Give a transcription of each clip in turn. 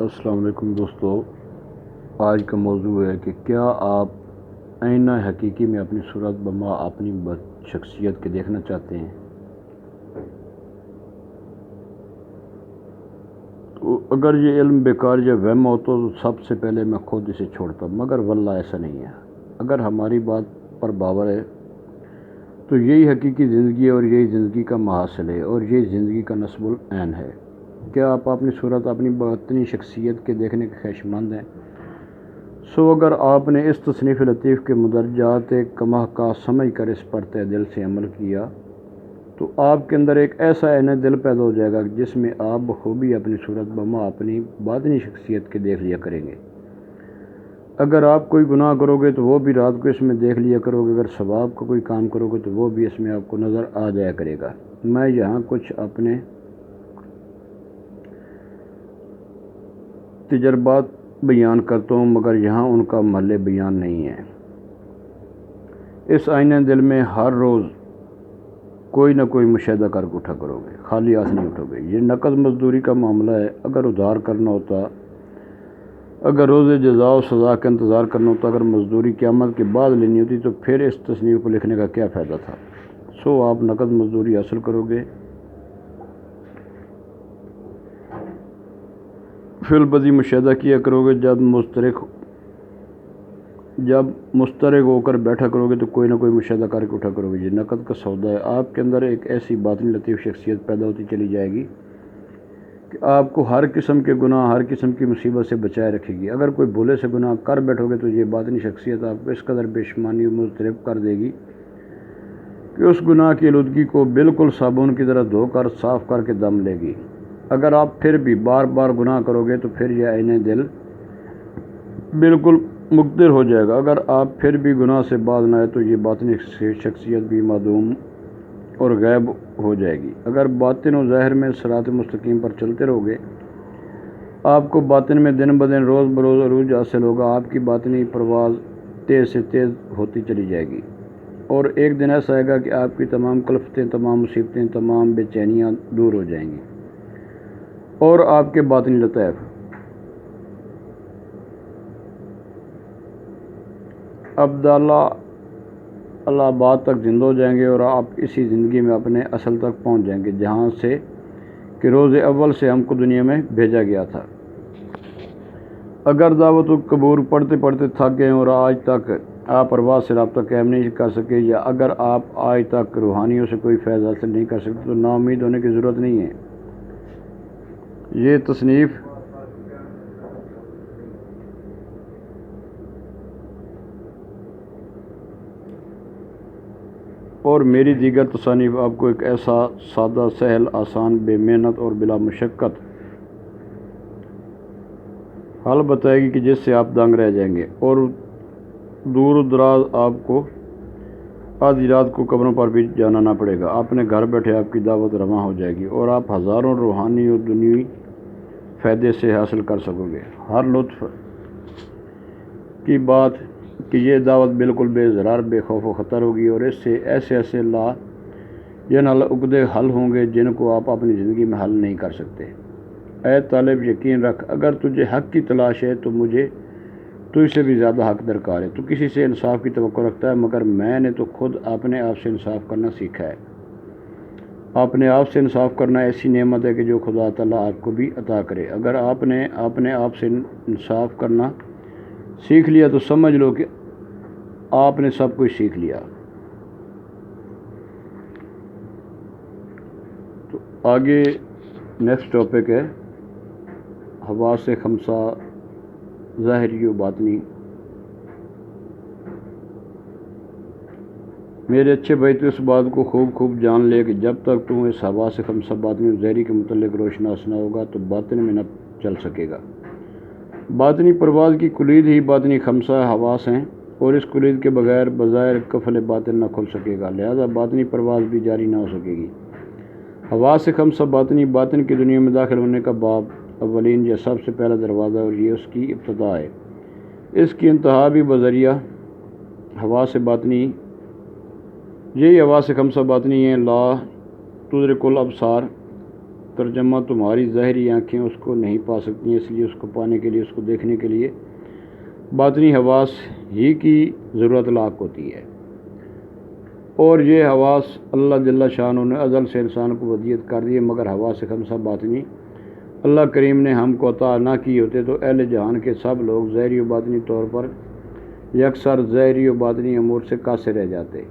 السلام علیکم دوستو، آج کا موضوع ہے کہ کیا آپ آئینہ حقیقی میں اپنی صورت بما اپنی شخصیت کے دیکھنا چاہتے ہیں؟ تو اگر یہ علم بیکار یا وہم ہو تو سب سے پہلے میں خود اسے چھوڑتا، مگر واللہ ایسا نہیں ہے۔ اگر ہماری بات پر باور ہے تو یہی حقیقی زندگی ہے اور یہی زندگی کا محاصل ہے اور یہی زندگی کا نصب العین ہے۔ کیا آپ اپنی صورت اپنی باطنی شخصیت کے دیکھنے کے خواہشمند ہیں؟ اگر آپ نے اس تصنیف لطیف کے مدرجات کمہ کا سمجھ کر اس پر تہ دل سے عمل کیا تو آپ کے اندر ایک ایسا عین دل پیدا ہو جائے گا جس میں آپ بخوبی اپنی صورت بما اپنی باطنی شخصیت کے دیکھ لیا کریں گے۔ اگر آپ کوئی گناہ کرو گے تو وہ بھی رات کو اس میں دیکھ لیا کرو گے، اگر ثواب کا کوئی کام کرو گے تو وہ بھی اس میں آپ کو نظر آ جایا کرے گا۔ میں یہاں کچھ اپنے تجربات بیان کرتا ہوں، مگر یہاں ان کا محل بیان نہیں ہے۔ اس آئینہ دل میں ہر روز کوئی نہ کوئی مشاہدہ کر کے اٹھا کرو گے، خالی ہاتھ نہیں اٹھو گے۔ یہ نقد مزدوری کا معاملہ ہے۔ اگر ادھار کرنا ہوتا، اگر روز جزا و سزا کا انتظار کرنا ہوتا، اگر مزدوری قیامت کے بعد لینی ہوتی تو پھر اس تصنیف کو لکھنے کا کیا فائدہ تھا؟ آپ نقد مزدوری حاصل کرو گے، فی البدی مشاہدہ کیا کرو گے، جب مسترق ہو کر بیٹھا کرو گے تو کوئی نہ کوئی مشاہدہ کر کے اٹھا کرو گے۔ یہ نقد کا سودا ہے۔ آپ کے اندر ایک ایسی باطنی لطیف شخصیت پیدا ہوتی چلی جائے گی کہ آپ کو ہر قسم کے گناہ، ہر قسم کی مصیبت سے بچائے رکھے گی۔ اگر کوئی بھولے سے گناہ کر بیٹھو گے تو یہ باطنی شخصیت آپ کو اس قدر بے شمانی و مضطرب کر دے گی کہ اس گناہ کی آلودگی کو بالکل صابن کی طرح دھو کر صاف کر کے دم لے گی۔ اگر آپ پھر بھی بار بار گناہ کرو گے تو پھر یہ عین دل بالکل مقدر ہو جائے گا۔ اگر آپ پھر بھی گناہ سے باز نہ آئے تو یہ باطنی شخصیت بھی معدوم اور غائب ہو جائے گی۔ اگر باطن و ظاہر میں صراط مستقیم پر چلتے رہو گے، آپ کو باطن میں دن بدن روز بروز عروج حاصل ہوگا۔ آپ کی باطنی پرواز تیز سے تیز ہوتی چلی جائے گی اور ایک دن ایسا آئے گا کہ آپ کی تمام کلفتیں، تمام مصیبتیں، تمام بے چینیاں دور ہو جائیں گی اور آپ کے باطنی لطائف ابداللہ آباد تک زندہ ہو جائیں گے اور آپ اسی زندگی میں اپنے اصل تک پہنچ جائیں گے جہاں سے کہ روز اول سے ہم کو دنیا میں بھیجا گیا تھا۔ اگر دعوت القبور پڑھتے پڑھتے تھک گئے اور آج تک آپ ارواح سے رابطہ قائم نہیں کر سکے، یا اگر آپ آج تک روحانیوں سے کوئی فیض حاصل نہیں کر سکتے تو نا امید ہونے کی ضرورت نہیں ہے۔ یہ تصنیف اور میری دیگر تصانیف آپ کو ایک ایسا سادہ، سہل، آسان، بے محنت اور بلا مشقت حل بتائے گی کہ جس سے آپ دنگ رہ جائیں گے اور دور و دراز آپ کو آدھی رات کو قبروں پر بھی جانا نہ پڑے گا۔ اپنے گھر بیٹھے آپ کی دعوت رواں ہو جائے گی اور آپ ہزاروں روحانی اور دنیوی فائدے سے حاصل کر سکو گے۔ ہر لطف کی بات کہ یہ دعوت بالکل بے ضرر، بے خوف و خطر ہوگی اور اس سے ایسے لا ینال عقدے حل ہوں گے جن کو آپ اپنی زندگی میں حل نہیں کر سکتے۔ اے طالب، یقین رکھ، اگر تجھے حق کی تلاش ہے تو مجھے تجھ سے بھی زیادہ حق درکار ہے۔ تو کسی سے انصاف کی توقع رکھتا ہے، مگر میں نے تو خود اپنے آپ سے انصاف کرنا سیکھا ہے۔ اپنے آپ سے انصاف کرنا ایسی نعمت ہے کہ جو خدا تعالیٰ آپ کو بھی عطا کرے۔ اگر آپ نے اپنے آپ سے انصاف کرنا سیکھ لیا تو سمجھ لو کہ آپ نے سب کچھ سیکھ لیا۔ تو آگے نیکسٹ ٹاپک ہے حواس خمسہ، ظاہری و باطنی۔ میرے اچھے بھائی، تو اس بات کو خوب جان لے کہ جب تک تم اس حواس خمسہ باطنی و ظاہری کے متعلق روشناس نہ ہوگا تو باطن میں نہ چل سکے گا۔ باطنی پرواز کی کلید ہی باطنی خمسہ حواس ہیں اور اس کلید کے بغیر بظاہر قفل باطن نہ کھل سکے گا، لہذا باطنی پرواز بھی جاری نہ ہو سکے گی۔ حواس خمسہ باطن کی دنیا میں داخل ہونے کا باب اولین یا سب سے پہلا دروازہ اور یہ اس کی ابتدا ہے۔ اس کی انتہا بھی بذریعہ حواس باطنی۔ یہی حواس خمسہ باطنی ہیں: لا تدرک الابصار، ترجمہ تمہاری ظاہری آنکھیں اس کو نہیں پا سکتی، اس لیے اس کو پانے کے لیے، اس کو دیکھنے کے لیے باطنی حواس ہی کی ضرورت لاحق ہوتی ہے۔ اور یہ حواس اللہ جل شانہ نے ازل سے انسان کو ودیت کر دی ہے، مگر حواس خمسہ باطنی اللہ کریم نے ہم کو عطا نہ کی ہوتے تو اہل جہان کے سب لوگ ظاہری و باطنی طور پر یکسر ظاہری و باطنی امور سے قاصر رہ جاتے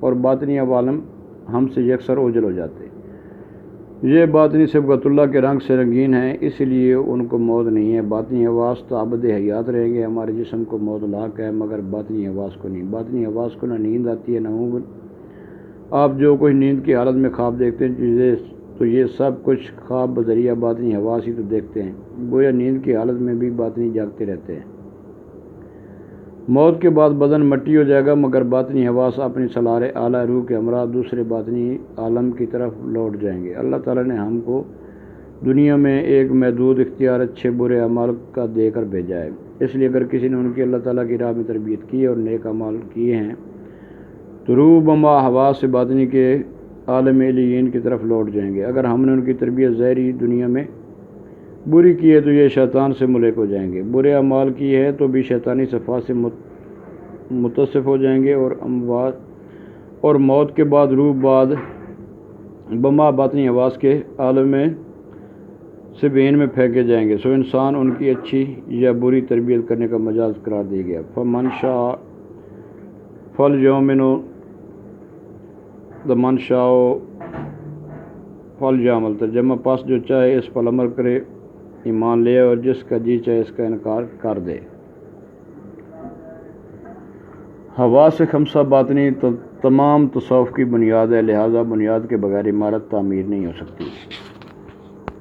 اور باطنی عوالم ہم سے یکسر اوجھل ہو جاتے۔ یہ باطنی صبغت اللہ کے رنگ سے رنگین ہیں، اس لیے ان کو موت نہیں ہے۔ باطنی حواس تو ابد حیات رہیں گے، ہمارے جسم کو موت لاحق ہے، مگر باطنی حواس کو نہیں۔ باطنی حواس کو نہ نیند آتی ہے نہ اونگ۔ آپ جو کچھ نیند کی حالت میں خواب دیکھتے ہیں تو یہ سب کچھ خواب بذریعہ باطنی حواس ہی تو دیکھتے ہیں، گویا نیند کی حالت میں بھی باطنی جاگتے رہتے ہیں۔ موت کے بعد بدن مٹی ہو جائے گا، مگر باطنی حواس اپنی سالار اعلیٰ روح کے ہمراہ دوسرے باطنی عالم کی طرف لوٹ جائیں گے۔ اللہ تعالیٰ نے ہم کو دنیا میں ایک محدود اختیار اچھے برے اعمال کا دے کر بھیجا ہے، اس لیے اگر کسی نے ان کی اللہ تعالیٰ کی راہ میں تربیت کی اور نیک اعمال کیے ہیں تو روح بما حواس سے باطنی کے عالم علیین کی طرف لوٹ جائیں گے۔ اگر ہم نے ان کی تربیت ظاہری دنیا میں بری کی ہے تو یہ شیطان سے ملحق ہو جائیں گے، برے اعمال کی ہے تو بھی شیطانی صفات سے متصف ہو جائیں گے اور موت کے بعد روح بعد بما باطنی حواس کے عالم میں سے بین میں پھینکے جائیں گے، سو انسان ان کی اچھی یا بری تربیت کرنے کا مجاز قرار دیا گیا۔ فمن شاء فلیؤمن ومن شاء فلیعمل، ترجمہ پس جو چاہے اس پر عمل کرے، ایمان لے، اور جس کا جی چاہے اس کا انکار کر دے۔ حواس خمسہ باطنی تمام تصوف کی بنیاد ہے، لہذا بنیاد کے بغیر عمارت تعمیر نہیں ہو سکتی۔